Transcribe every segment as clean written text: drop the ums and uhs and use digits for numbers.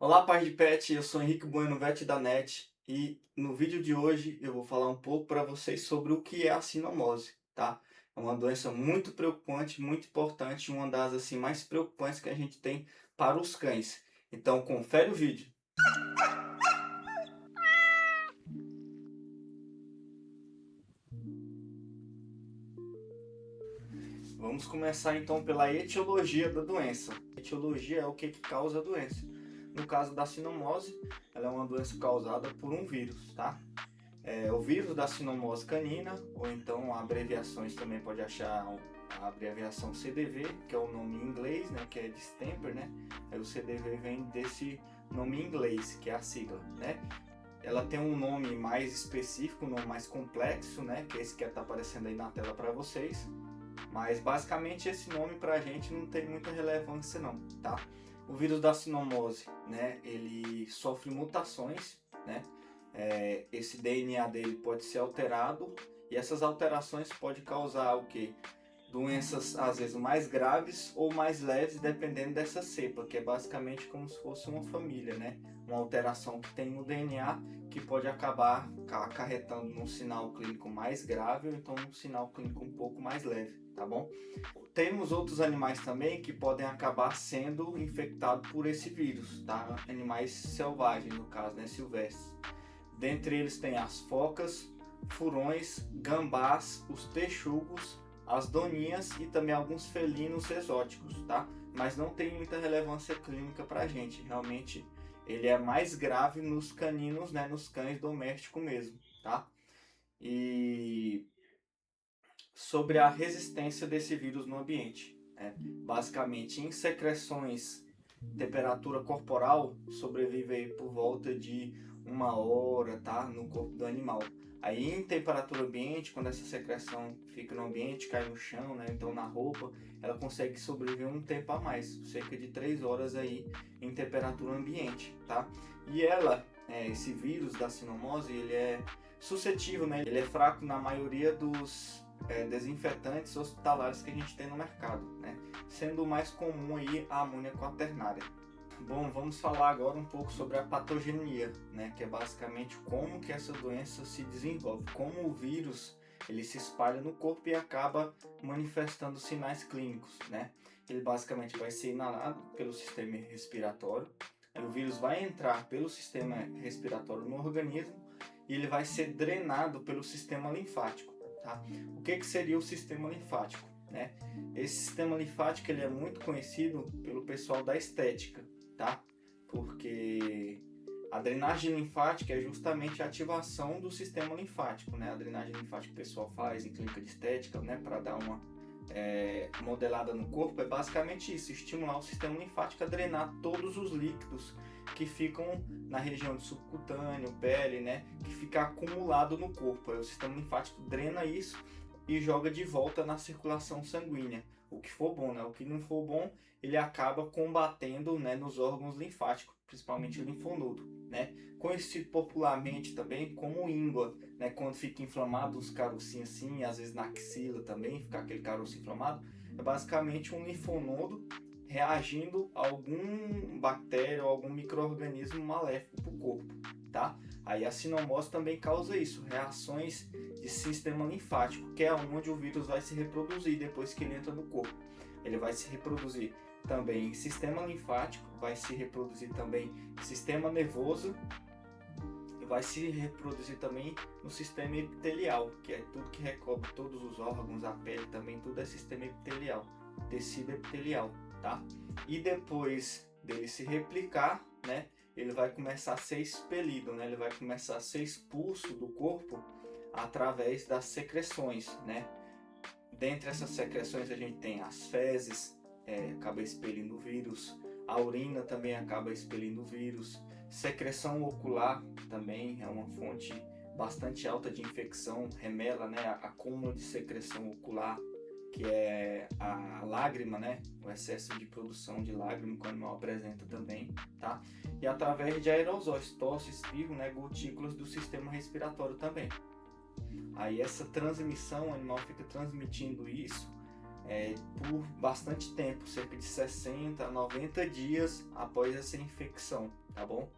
Olá, pai de pet, eu sou Henrique Bueno, vet da NET, e no vídeo de hoje eu vou falar um pouco para vocês sobre o que é a sinomose, tá? É uma doença muito preocupante, muito importante, uma das assim mais preocupantes que a gente tem para os cães. Então, confere o vídeo. Vamos começar então pela etiologia da doença. A etiologia é o que causa a doença. No caso da sinomose, ela é uma doença causada por um vírus, tá? O vírus da sinomose canina, ou então abreviações também pode achar a abreviação CDV, que é o nome em inglês, né, que é distemper, né? Aí o CDV vem desse nome em inglês, que é a sigla, né? Ela tem um nome mais específico, um nome mais complexo, né, que é esse que está aparecendo aí na tela para vocês. Mas basicamente esse nome para a gente não tem muita relevância não, tá? O vírus da sinomose, né, ele sofre mutações, né? Esse DNA dele pode ser alterado e essas alterações podem causar o que? Doenças às vezes mais graves ou mais leves, dependendo dessa cepa, que é basicamente como se fosse uma família, né? Uma alteração que tem no DNA que pode acabar acarretando num sinal clínico mais grave ou então num sinal clínico um pouco mais leve, tá bom? Temos outros animais também que podem acabar sendo infectados por esse vírus, tá? Animais selvagens, no caso, né? Silvestres. Dentre eles tem as focas, furões, gambás, os texugos, as doninhas e também alguns felinos exóticos, tá? Mas não tem muita relevância clínica para a gente. Realmente ele é mais grave nos caninos, né? Nos cães domésticos mesmo, tá? E sobre a resistência desse vírus no ambiente, né? Basicamente em secreções, temperatura corporal sobrevive aí por volta de 1 hora, tá? No corpo do animal. Aí em temperatura ambiente, quando essa secreção fica no ambiente, cai no chão, né? Então na roupa, ela consegue sobreviver um tempo a mais, cerca de 3 horas aí em temperatura ambiente, tá? E esse vírus da sinomose, ele é suscetível, né? Ele é fraco na maioria dos desinfetantes hospitalares que a gente tem no mercado, né? Sendo o mais comum aí a amônia quaternária. Bom, vamos falar agora um pouco sobre a patogenia, né? Que é basicamente como que essa doença se desenvolve, como o vírus ele se espalha no corpo e acaba manifestando sinais clínicos, né? Ele basicamente vai ser inalado pelo sistema respiratório, aí o vírus vai entrar pelo sistema respiratório no organismo e ele vai ser drenado pelo sistema linfático, tá? O que seria o sistema linfático, né? Esse sistema linfático ele é muito conhecido pelo pessoal da estética, tá? Porque a drenagem linfática é justamente a ativação do sistema linfático, né? A drenagem linfática que o pessoal faz em clínica de estética, né? Para dar uma modelada no corpo, é basicamente isso, estimular o sistema linfático a drenar todos os líquidos que ficam na região de subcutâneo, pele, né? Que fica acumulado no corpo. Aí o sistema linfático drena isso e joga de volta na circulação sanguínea. O que for bom, né? O que não for bom, ele acaba combatendo, né, nos órgãos linfáticos, principalmente o linfonodo, né? Conhecido popularmente também como íngua, né? Quando fica inflamado os carocinhos assim, às vezes na axila também, fica aquele caroço inflamado, é basicamente um linfonodo reagindo a algum bactéria ou algum micro-organismo maléfico para o corpo, tá? Aí a sinomose também causa isso, reações de sistema linfático, que é onde o vírus vai se reproduzir depois que ele entra no corpo. Ele vai se reproduzir também em sistema linfático, vai se reproduzir também em sistema nervoso e vai se reproduzir também no sistema epitelial, que é tudo que recobre todos os órgãos, a pele também, tudo é sistema epitelial, tecido epitelial, tá? E depois dele se replicar, né, ele vai começar a ser expelido, né, ele vai começar a ser expulso do corpo através das secreções, né? Dentre essas secreções a gente tem as fezes, acaba expelindo o vírus, a urina também acaba expelindo o vírus, secreção ocular também é uma fonte bastante alta de infecção, remela, né, acúmulo de secreção ocular, que é a lágrima, né, o excesso de produção de lágrima que o animal apresenta também, tá? E através de aerosóis, tosse, espirro, né, gotículas do sistema respiratório também. Aí essa transmissão, o animal fica transmitindo isso por bastante tempo, cerca de 60 a 90 dias após essa infecção, tá bom?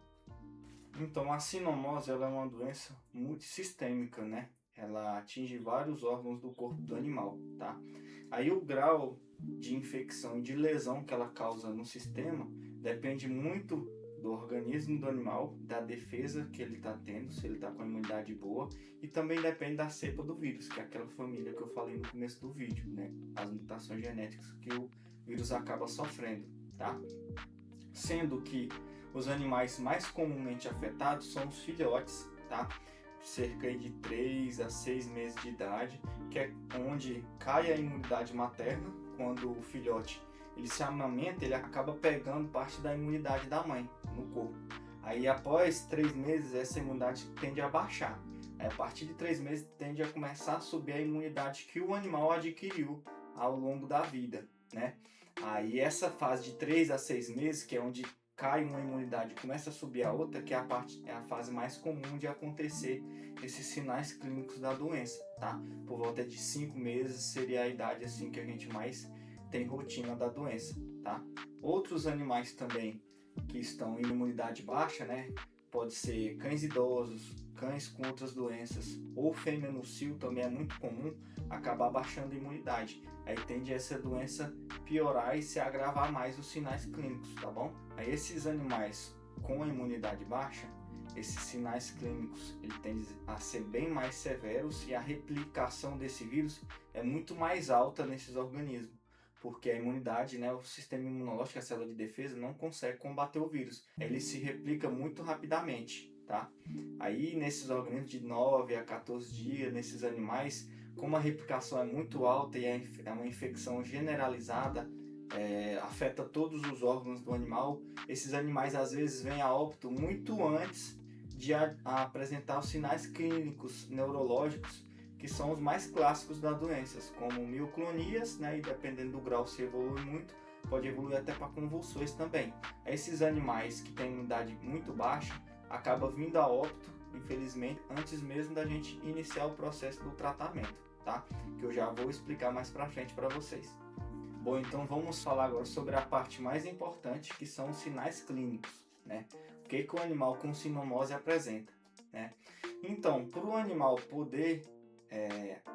Então a sinomose ela é uma doença multissistêmica, né? Ela atinge vários órgãos do corpo do animal, tá? Aí o grau de infecção e de lesão que ela causa no sistema depende muito do organismo do animal, da defesa que ele está tendo, se ele está com a imunidade boa, e também depende da cepa do vírus, que é aquela família que eu falei no começo do vídeo, né? As mutações genéticas que o vírus acaba sofrendo, tá? Sendo que os animais mais comumente afetados são os filhotes, tá? Cerca de 3 a 6 meses de idade, que é onde cai a imunidade materna. Quando o filhote ele se amamenta, ele acaba pegando parte da imunidade da mãe no corpo. Aí após 3 meses essa imunidade tende a baixar. Aí, a partir de 3 meses tende a começar a subir a imunidade que o animal adquiriu ao longo da vida, né? Aí essa fase de 3 a 6 meses, que é onde cai uma imunidade e começa a subir a outra, que é a fase mais comum de acontecer esses sinais clínicos da doença, tá? Por volta de 5 meses seria a idade assim que a gente mais tem rotina da doença, tá? Outros animais também que estão em imunidade baixa, né? Pode ser cães idosos, cães com outras doenças, ou fêmea no cio também é muito comum acabar baixando a imunidade. Aí tende essa doença piorar e se agravar mais os sinais clínicos, tá bom? Aí esses animais com a imunidade baixa, esses sinais clínicos ele tendem a ser bem mais severos e a replicação desse vírus é muito mais alta nesses organismos, porque a imunidade, né, o sistema imunológico, a célula de defesa, não consegue combater o vírus. Ele se replica muito rapidamente, tá? Aí nesses organismos de 9 a 14 dias, nesses animais, como a replicação é muito alta e é uma infecção generalizada, afeta todos os órgãos do animal, esses animais às vezes vêm a óbito muito antes de apresentar os sinais clínicos neurológicos, que são os mais clássicos das doenças, como mioclonias, né, e dependendo do grau se evolui muito, pode evoluir até para convulsões também. Esses animais que têm imunidade muito baixa acabam vindo a óbito, infelizmente, antes mesmo da gente iniciar o processo do tratamento, tá? Que eu já vou explicar mais para frente para vocês. Bom, então vamos falar agora sobre a parte mais importante, que são os sinais clínicos, né? O que o animal com sinomose apresenta, né? Então, para o animal poder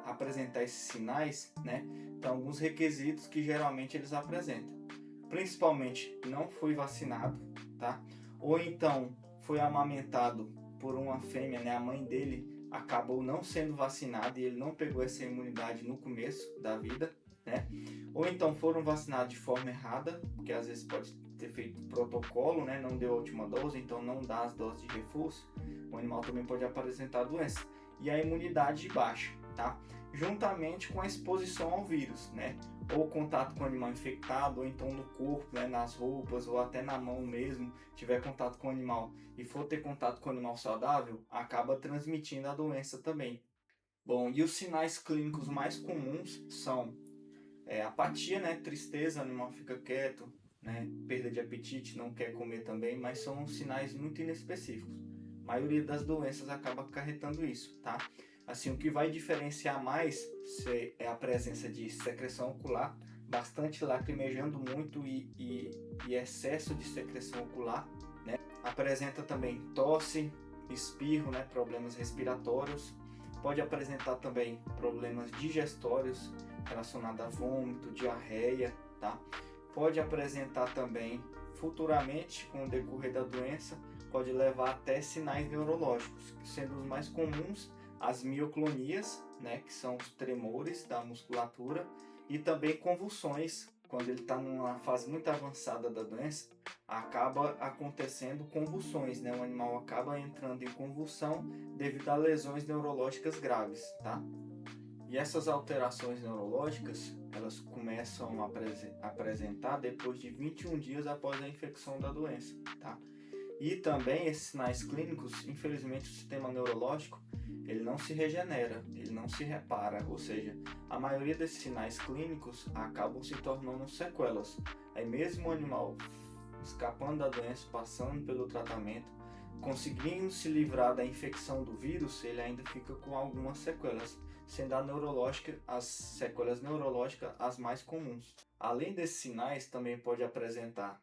apresentar esses sinais, né, tem alguns requisitos que geralmente eles apresentam. Principalmente não foi vacinado, tá? Ou então foi amamentado por uma fêmea, né? A mãe dele acabou não sendo vacinada e ele não pegou essa imunidade no começo da vida, né? Ou então foram vacinados de forma errada, porque às vezes pode ter feito protocolo, né? Não deu a última dose, então não dá as doses de reforço. O animal também pode apresentar doença. E a imunidade baixa, tá? Juntamente com a exposição ao vírus, né? Ou contato com o animal infectado, ou então no corpo, né? Nas roupas, ou até na mão mesmo, tiver contato com o animal e for ter contato com o animal saudável, acaba transmitindo a doença também. Bom, e os sinais clínicos mais comuns são apatia, né? Tristeza, o animal fica quieto, né? Perda de apetite, não quer comer também, mas são sinais muito inespecíficos. A maioria das doenças acaba acarretando isso, tá? Assim, o que vai diferenciar mais é a presença de secreção ocular, bastante lacrimejando muito e excesso de secreção ocular, né? Apresenta também tosse, espirro, né? Problemas respiratórios. Pode apresentar também problemas digestórios relacionados a vômito, diarreia, tá? Pode apresentar também futuramente, com o decorrer da doença, pode levar até sinais neurológicos, sendo os mais comuns as mioclonias, né, que são os tremores da musculatura, e também convulsões. Quando ele está numa fase muito avançada da doença, acaba acontecendo convulsões, né? O animal acaba entrando em convulsão devido a lesões neurológicas graves, tá? E essas alterações neurológicas, elas começam a apresentar depois de 21 dias após a infecção da doença, tá? E também esses sinais clínicos, infelizmente o sistema neurológico, ele não se regenera, ele não se repara, ou seja, a maioria desses sinais clínicos acabam se tornando sequelas. Aí mesmo o animal escapando da doença, passando pelo tratamento, conseguindo se livrar da infecção do vírus, ele ainda fica com algumas sequelas. sendo as sequelas neurológicas as mais comuns. Além desses sinais, também pode apresentar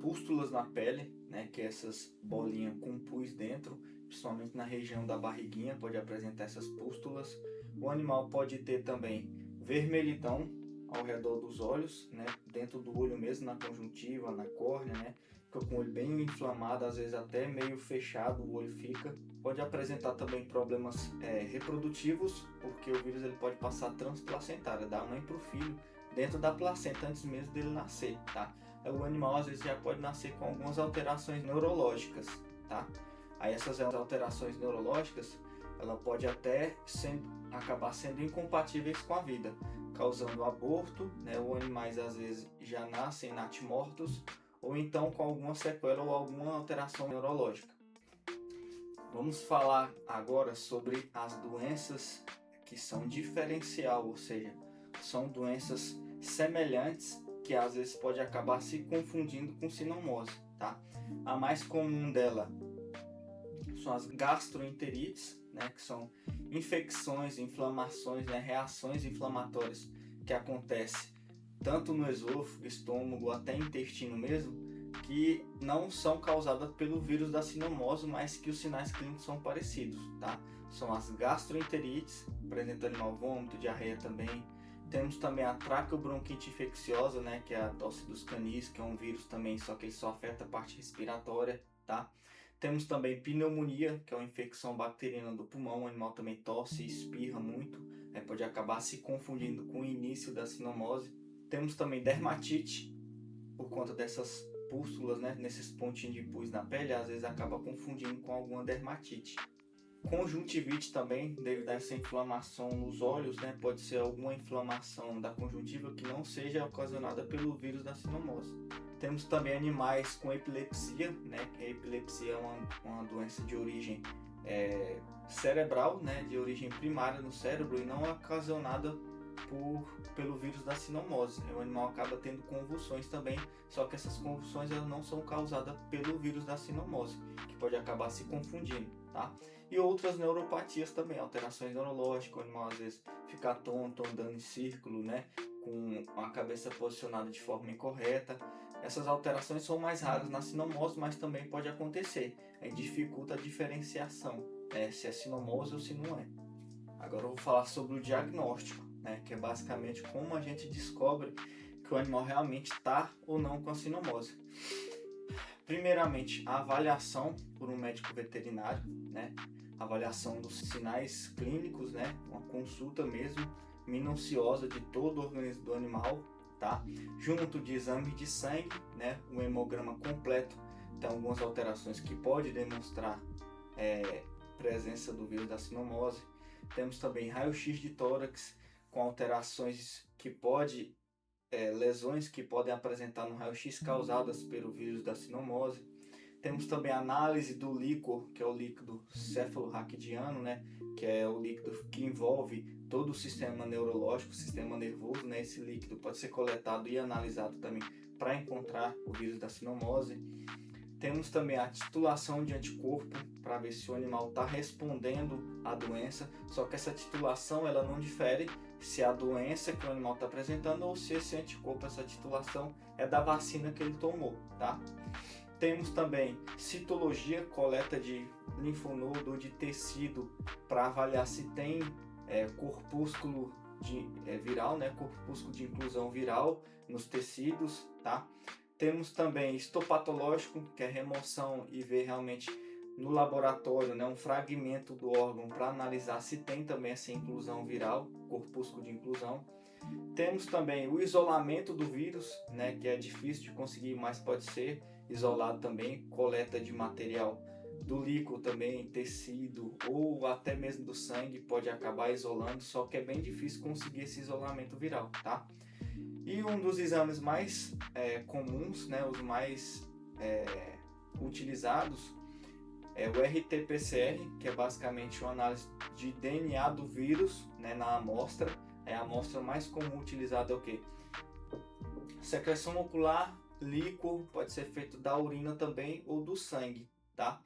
pústulas na pele, né, que é essas bolinhas com pus dentro, principalmente na região da barriguinha, pode apresentar essas pústulas. O animal pode ter também vermelhidão ao redor dos olhos, né, dentro do olho mesmo, na conjuntiva, na córnea, né, fica com o olho bem inflamado, às vezes até meio fechado o olho fica. Pode apresentar também problemas reprodutivos, porque o vírus ele pode passar transplacentário, da mãe para o filho, dentro da placenta antes mesmo dele nascer, tá? O animal às vezes já pode nascer com algumas alterações neurológicas, tá? Aí essas alterações neurológicas, ela pode até acabar sendo incompatíveis com a vida, causando aborto, né? Ou animais às vezes já nascem natimortos, ou então com alguma sequela ou alguma alteração neurológica. Vamos falar agora sobre as doenças que são diferencial, ou seja, são doenças semelhantes que às vezes pode acabar se confundindo com sinomose, tá? A mais comum dela são as gastroenterites, né, que são infecções, inflamações, né, reações inflamatórias que acontecem tanto no esôfago, estômago, até intestino mesmo, que não são causadas pelo vírus da sinomose, mas que os sinais clínicos são parecidos, tá? São as gastroenterites, apresentando animal vômito, diarreia também. Temos também a traqueobronquite infecciosa, né, que é a tosse dos canis, que é um vírus também, só que ele só afeta a parte respiratória, tá? Temos também pneumonia, que é uma infecção bacteriana do pulmão, o animal também tosse e espirra muito, pode acabar se confundindo com o início da sinomose. Temos também dermatite, por conta dessas pústulas, né, nesses pontinhos de pus na pele, às vezes acaba confundindo com alguma dermatite. Conjuntivite também, devido a essa inflamação nos olhos, né, pode ser alguma inflamação da conjuntiva que não seja ocasionada pelo vírus da sinomose. Temos também animais com epilepsia, né, que a epilepsia é uma doença de origem cerebral, né, de origem primária no cérebro e não ocasionada pelo vírus da sinomose. O animal acaba tendo convulsões também, só que essas convulsões elas não são causadas pelo vírus da sinomose, que pode acabar se confundindo, tá? E outras neuropatias também, alterações neurológicas, o animal às vezes fica tonto, andando em círculo, né, com a cabeça posicionada de forma incorreta. Essas alterações são mais raras na sinomose, mas também pode acontecer. Aí dificulta a diferenciação, se é sinomose ou se não é. Agora eu vou falar sobre o diagnóstico, né, que é basicamente como a gente descobre que o animal realmente está ou não com a sinomose. Primeiramente, a avaliação por um médico veterinário, né, avaliação dos sinais clínicos, né, uma consulta mesmo minuciosa de todo o organismo do animal, tá? Junto de exame de sangue, né, um hemograma completo, tem algumas alterações que pode demonstrar presença do vírus da sinomose. Temos também raio-x de tórax com alterações que lesões que podem apresentar no raio-x causadas pelo vírus da sinomose. Temos também a análise do líquor, que é o líquido cefalorraquidiano, né, que é o líquido que envolve todo o sistema neurológico, o sistema nervoso, né. Esse líquido pode ser coletado e analisado também para encontrar o vírus da sinomose. Temos também a titulação de anticorpo para ver se o animal está respondendo à doença, só que essa titulação ela não difere se é a doença que o animal está apresentando ou se esse anticorpo, essa titulação é da vacina que ele tomou, tá? Temos também citologia, coleta de linfonodo ou de tecido para avaliar se tem corpúsculo viral, né? Corpúsculo de inclusão viral nos tecidos, tá? Temos também histopatológico, que é remoção e ver realmente no laboratório, né, um fragmento do órgão para analisar se tem também essa inclusão viral, corpúsculo de inclusão. Temos também o isolamento do vírus, né, que é difícil de conseguir, mas pode ser isolado também, coleta de material do líquido também, tecido ou até mesmo do sangue pode acabar isolando, só que é bem difícil conseguir esse isolamento viral, tá? E um dos exames mais comuns, né, os mais utilizados, é o RT-PCR, que é basicamente uma análise de DNA do vírus, né, na amostra. A amostra mais comum utilizada é o quê? Secreção ocular, líquor, pode ser feito da urina também ou do sangue, tá?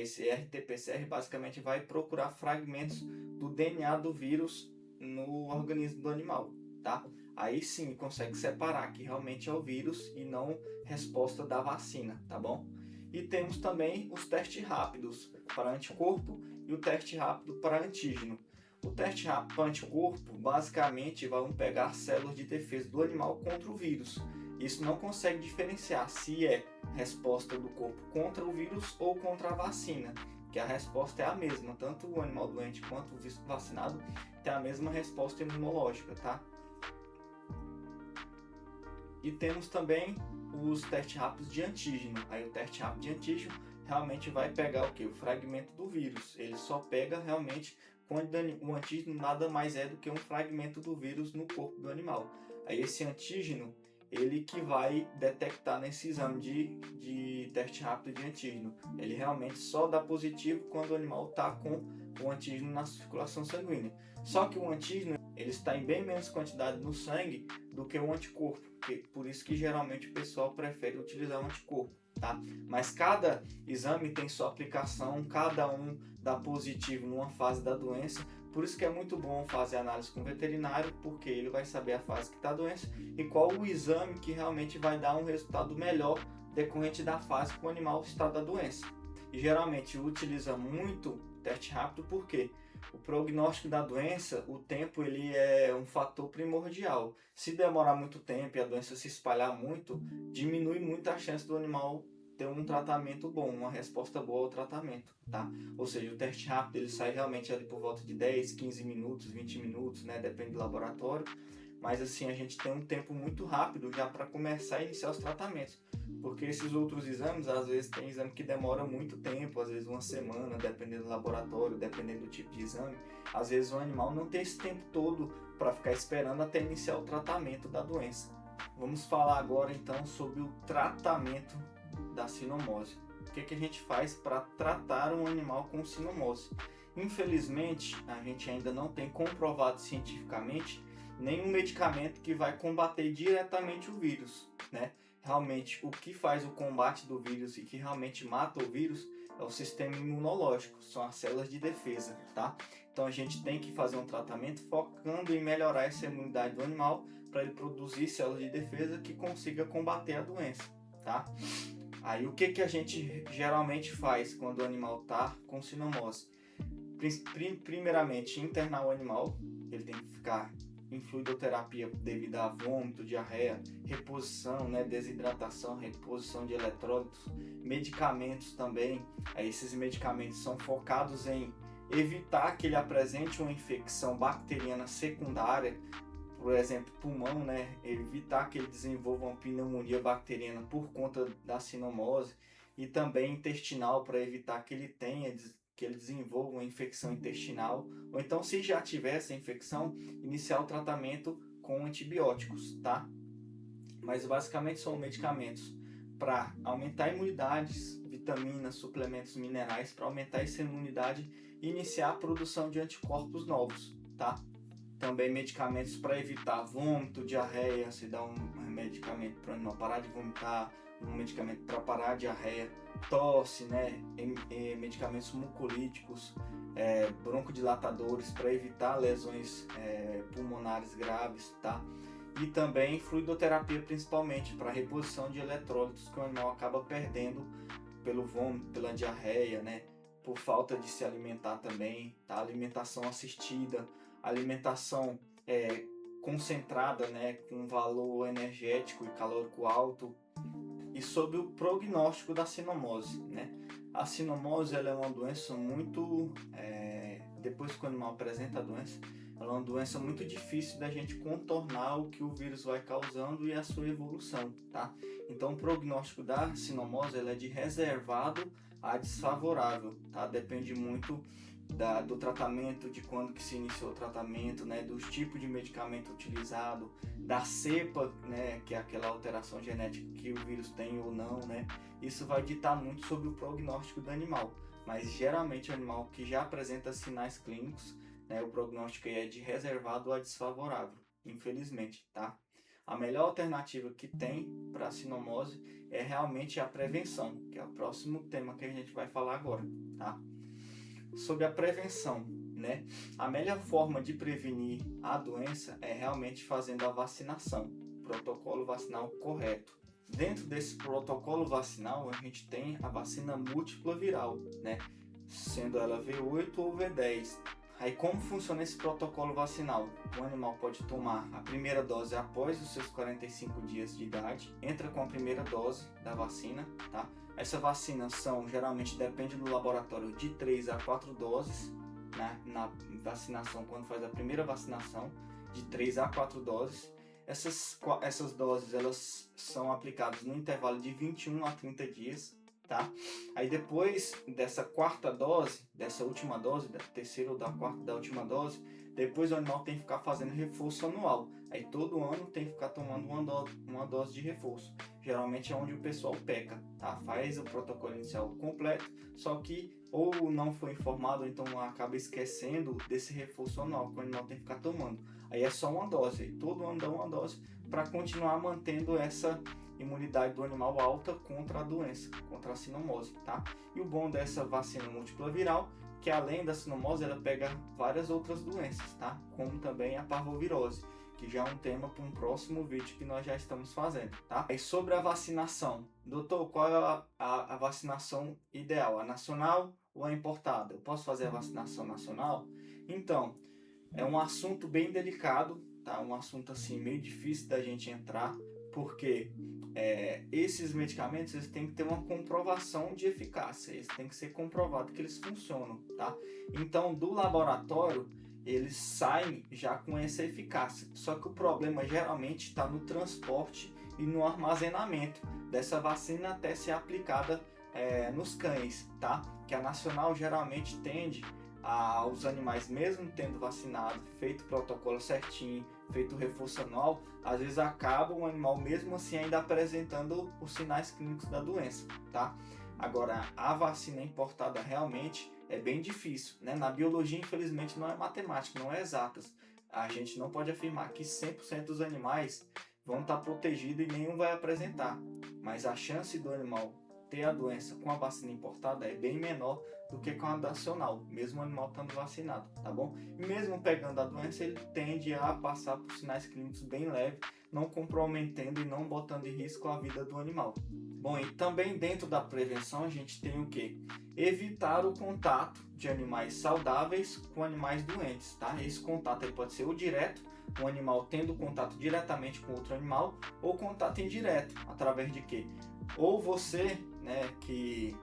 esse RT-PCR basicamente vai procurar fragmentos do DNA do vírus no organismo do animal, tá? Aí sim consegue separar que realmente é o vírus e não resposta da vacina, tá bom? E temos também os testes rápidos para anticorpo e o teste rápido para antígeno. O teste rápido para anticorpo basicamente vai pegar células de defesa do animal contra o vírus. Isso não consegue diferenciar se é resposta do corpo contra o vírus ou contra a vacina, que a resposta é a mesma, tanto o animal doente quanto o vacinado tem a mesma resposta imunológica, tá? E temos também os testes rápidos de antígeno. Aí o teste rápido de antígeno realmente vai pegar o que? O fragmento do vírus. Ele só pega realmente quando o antígeno nada mais é do que um fragmento do vírus no corpo do animal. Aí esse antígeno, ele que vai detectar nesse exame de teste rápido de antígeno. Ele realmente só dá positivo quando o animal está com o antígeno na circulação sanguínea. Só que o antígeno, ele está em bem menos quantidade no sangue do que o anticorpo. Por isso que geralmente o pessoal prefere utilizar o anticorpo, tá? Mas cada exame tem sua aplicação, cada um dá positivo numa fase da doença. Por isso que é muito bom fazer análise com o veterinário, porque ele vai saber a fase que está a doença e qual o exame que realmente vai dar um resultado melhor decorrente da fase que o animal está da doença. E geralmente utiliza muito teste rápido porque o prognóstico da doença, o tempo ele é um fator primordial. Se demorar muito tempo e a doença se espalhar muito, diminui muito a chance do animal ter um tratamento bom, uma resposta boa ao tratamento, tá? Ou seja, o teste rápido ele sai realmente ali por volta de 10, 15 minutos, 20 minutos, né? Depende do laboratório. Mas assim, a gente tem um tempo muito rápido já para começar a iniciar os tratamentos. Porque esses outros exames, às vezes tem exame que demora muito tempo, às vezes uma semana, dependendo do laboratório, dependendo do tipo de exame. Às vezes o animal não tem esse tempo todo para ficar esperando até iniciar o tratamento da doença. Vamos falar agora então sobre o tratamento da sinomose. O que a gente faz para tratar um animal com sinomose? Infelizmente, a gente ainda não tem comprovado cientificamente nenhum medicamento que vai combater diretamente o vírus, né? Realmente, o que faz o combate do vírus e que realmente mata o vírus é o sistema imunológico, são as células de defesa, tá? Então a gente tem que fazer um tratamento focando em melhorar essa imunidade do animal para ele produzir células de defesa que consiga combater a doença, tá? Aí o que a gente geralmente faz quando o animal está com sinomose? Primeiramente, internar o animal, ele tem que ficar em fluidoterapia devido a vômito, diarreia, reposição, né, desidratação, reposição de eletrólitos, medicamentos também. Aí esses medicamentos são focados em evitar que ele apresente uma infecção bacteriana secundária, por exemplo, pulmão, né, evitar que ele desenvolva uma pneumonia bacteriana por conta da sinomose, e também intestinal para evitar que ele desenvolva uma infecção intestinal, ou então, se já tiver essa infecção, iniciar o tratamento com antibióticos, tá? Mas basicamente são medicamentos para aumentar a imunidade, vitaminas, suplementos minerais para aumentar essa imunidade e iniciar a produção de anticorpos novos, tá? Também medicamentos para evitar vômito, diarreia, se dá um medicamento para o animal parar de vomitar, um medicamento para parar a diarreia, tosse, né? Medicamentos mucolíticos, broncodilatadores para evitar lesões pulmonares graves, tá? E também fluidoterapia, principalmente para reposição de eletrólitos que o animal acaba perdendo pelo vômito, pela diarreia, né? Por falta de se alimentar também, tá? Alimentação assistida, alimentação concentrada, né? Com valor energético e calórico alto. E sobre o prognóstico da sinomose, né? A sinomose ela é uma doença muito, depois que o animal apresenta a doença, ela é uma doença muito difícil da gente contornar o que o vírus vai causando e a sua evolução, tá? Então o prognóstico da sinomose ela é de reservado a desfavorável, tá? Depende muito do tratamento, de quando que se iniciou o tratamento, né, dos tipos de medicamento utilizado, da cepa, né, que é aquela alteração genética que o vírus tem ou não, né, isso vai ditar muito sobre o prognóstico do animal, mas geralmente o animal que já apresenta sinais clínicos, né, o prognóstico é de reservado a desfavorável, infelizmente, tá? A melhor alternativa que tem para a sinomose é realmente a prevenção, que é o próximo tema que a gente vai falar agora, tá? Sobre a prevenção, né? A melhor forma de prevenir a doença é realmente fazendo a vacinação, protocolo vacinal correto. Dentro desse protocolo vacinal, a gente tem a vacina múltipla viral, né? Sendo ela V8 ou V10. Aí como funciona esse protocolo vacinal? O animal pode tomar a primeira dose após os seus 45 dias de idade, entra com a primeira dose da vacina, tá? Essa vacina geralmente depende do laboratório de 3 a 4 doses, né? Na vacinação, quando faz a primeira vacinação, de 3 a 4 doses. Essas doses elas são aplicadas no intervalo de 21 a 30 dias. Tá? Aí depois dessa quarta dose, dessa última dose, da terceira ou da quarta da última dose, depois o animal tem que ficar fazendo reforço anual. Aí todo ano tem que ficar tomando uma dose de reforço. Geralmente é onde o pessoal peca, tá? Faz o protocolo inicial completo, só que ou não foi informado, ou então acaba esquecendo desse reforço anual que o animal tem que ficar tomando. Aí é só uma dose, aí todo ano dá uma dose para continuar mantendo essa imunidade do animal alta contra a doença, contra a sinomose, tá? E o bom dessa vacina múltipla viral, que além da sinomose, ela pega várias outras doenças, tá? Como também a parvovirose, que já é um tema para um próximo vídeo que nós já estamos fazendo, tá? E sobre a vacinação, doutor, qual é a vacinação ideal? A nacional ou a importada? Eu posso fazer a vacinação nacional? Então, é um assunto bem delicado, tá? Um assunto assim meio difícil da gente entrar, porque esses medicamentos eles têm que ter uma comprovação de eficácia, eles têm que ser comprovado que eles funcionam, tá? Então, do laboratório, eles saem já com essa eficácia, só que o problema geralmente está no transporte e no armazenamento dessa vacina até ser aplicada nos cães, tá? Que a nacional geralmente tende aos animais, mesmo tendo vacinado, feito o protocolo certinho, feito o reforço anual, às vezes acaba o animal mesmo assim ainda apresentando os sinais clínicos da doença, tá? Agora, a vacina importada realmente é bem difícil, né? Na biologia, infelizmente, não é matemática, não é exatas. A gente não pode afirmar que 100% dos animais vão estar protegidos e nenhum vai apresentar, mas a chance do animal ter a doença com a vacina importada é bem menor do que com a nacional, mesmo o animal estando vacinado, tá bom? E mesmo pegando a doença, ele tende a passar por sinais clínicos bem leves, não comprometendo e não botando em risco a vida do animal. Bom, e também dentro da prevenção a gente tem o que? Evitar o contato de animais saudáveis com animais doentes, tá? Esse contato ele pode ser o direto, um animal tendo contato diretamente com outro animal, ou contato indireto, através de quê? Ou você, né, que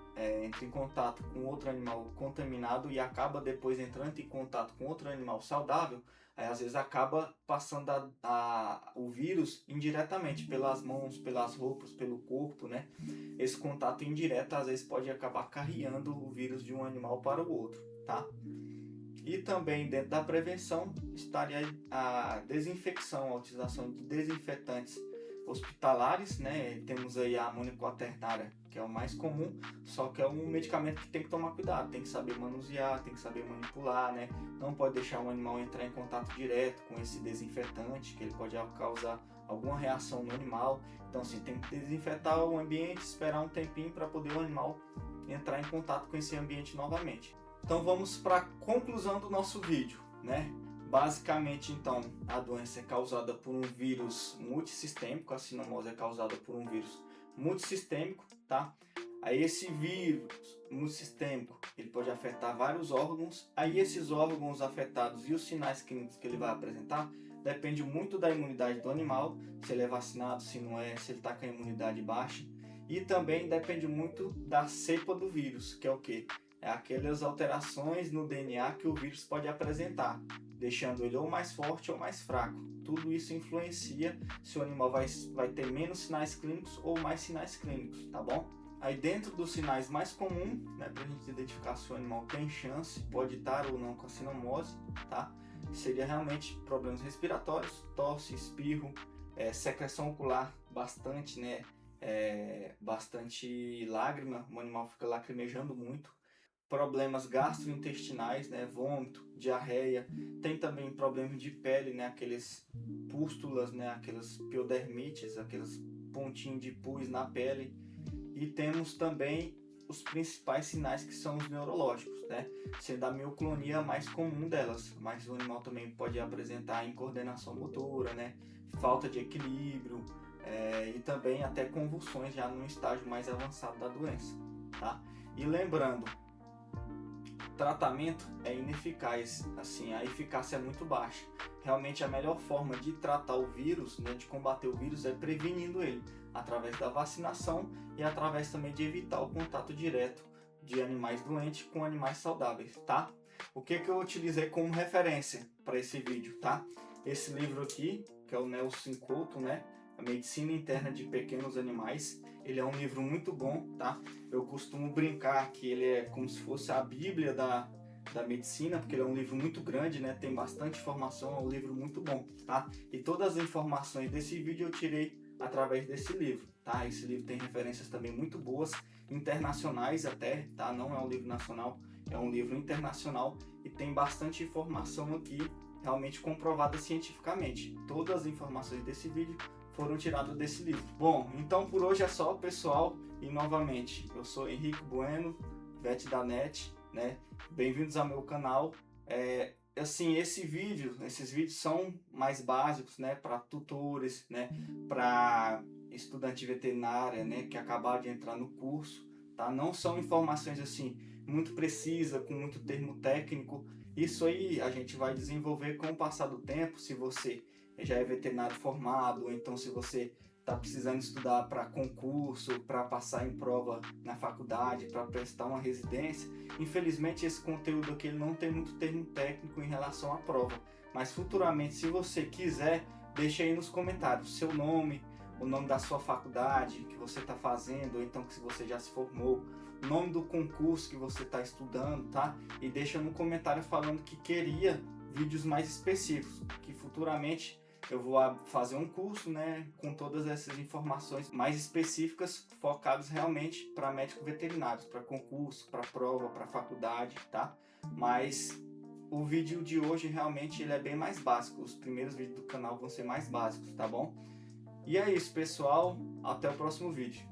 entra em contato com outro animal contaminado e acaba depois entrando em contato com outro animal saudável, às vezes acaba passando o vírus indiretamente pelas mãos, pelas roupas, pelo corpo, né? Esse contato indireto às vezes pode acabar carregando o vírus de um animal para o outro, tá? E também dentro da prevenção estaria a desinfecção, a utilização de desinfetantes hospitalares, né? Temos aí a amônia quaternária, que é o mais comum, só que é um medicamento que tem que tomar cuidado, tem que saber manusear, tem que saber manipular, né? Não pode deixar o animal entrar em contato direto com esse desinfetante, que ele pode causar alguma reação no animal. Então, assim, tem que desinfetar o ambiente, esperar um tempinho para poder o animal entrar em contato com esse ambiente novamente. Então, vamos para a conclusão do nosso vídeo, né? Basicamente, então, a doença é causada por um vírus multissistêmico, a sinomose é causada por um vírus multissistêmico, tá? Aí esse vírus multissistêmico, ele pode afetar vários órgãos, aí esses órgãos afetados e os sinais clínicos que ele vai apresentar, depende muito da imunidade do animal, se ele é vacinado, se não é, se ele está com a imunidade baixa, e também depende muito da cepa do vírus, que é o quê? É aquelas alterações no DNA que o vírus pode apresentar, deixando ele ou mais forte ou mais fraco. Tudo isso influencia se o animal vai ter menos sinais clínicos ou mais sinais clínicos, tá bom? Aí dentro dos sinais mais comuns, né, para a gente identificar se o animal tem chance, pode estar ou não com a sinomose, tá? Seria realmente problemas respiratórios, tosse, espirro, secreção ocular bastante, né? Bastante lágrima, o animal fica lacrimejando muito. problemas gastrointestinais, né, vômito, diarreia, tem também problemas de pele, né, aqueles pústulas, né, aquelas piodermites, aqueles pontinhos de pus na pele, e temos também os principais sinais que são os neurológicos, né, sendo a mioclonia a mais comum delas, mas o animal também pode apresentar incoordenação motora, né, falta de equilíbrio, e também até convulsões já no estágio mais avançado da doença, tá? E lembrando, tratamento é ineficaz, assim, a eficácia é muito baixa. Realmente a melhor forma de tratar o vírus, né, de combater o vírus, é prevenindo ele, através da vacinação e através também de evitar o contato direto de animais doentes com animais saudáveis, tá? O que eu utilizei como referência para esse vídeo, tá? Esse livro aqui, que é o Nelson Couto, né? A Medicina Interna de Pequenos Animais. Ele é um livro muito bom, tá? Eu costumo brincar que ele é como se fosse a Bíblia da medicina, porque ele é um livro muito grande, né? Tem bastante informação, é um livro muito bom, tá? E todas as informações desse vídeo eu tirei através desse livro, tá? Esse livro tem referências também muito boas, internacionais até, tá? Não é um livro nacional, é um livro internacional e tem bastante informação aqui, realmente comprovada cientificamente. Todas as informações desse vídeo foram tiradas desse livro. Bom, então por hoje é só, pessoal, e novamente, eu sou Henrique Bueno, Vet da Net, né? Bem-vindos ao meu canal. Assim, esses vídeos são mais básicos, né, para tutores, né, para estudante veterinária, né, que acabaram de entrar no curso, tá? Não são informações assim muito precisas, com muito termo técnico. Isso aí a gente vai desenvolver com o passar do tempo, se você já é veterinário formado, ou então se você está precisando estudar para concurso, para passar em prova na faculdade, para prestar uma residência. Infelizmente esse conteúdo aqui ele não tem muito termo técnico em relação à prova, mas futuramente, se você quiser, deixa aí nos comentários seu nome, o nome da sua faculdade que você está fazendo, ou então que se você já se formou, o nome do concurso que você está estudando, tá? E deixa no comentário falando que queria vídeos mais específicos, que futuramente eu vou fazer um curso, né, com todas essas informações mais específicas, focados realmente para médicos veterinários, para concurso, para prova, para faculdade, tá? Mas o vídeo de hoje realmente ele é bem mais básico, os primeiros vídeos do canal vão ser mais básicos, tá bom? E é isso, pessoal, até o próximo vídeo.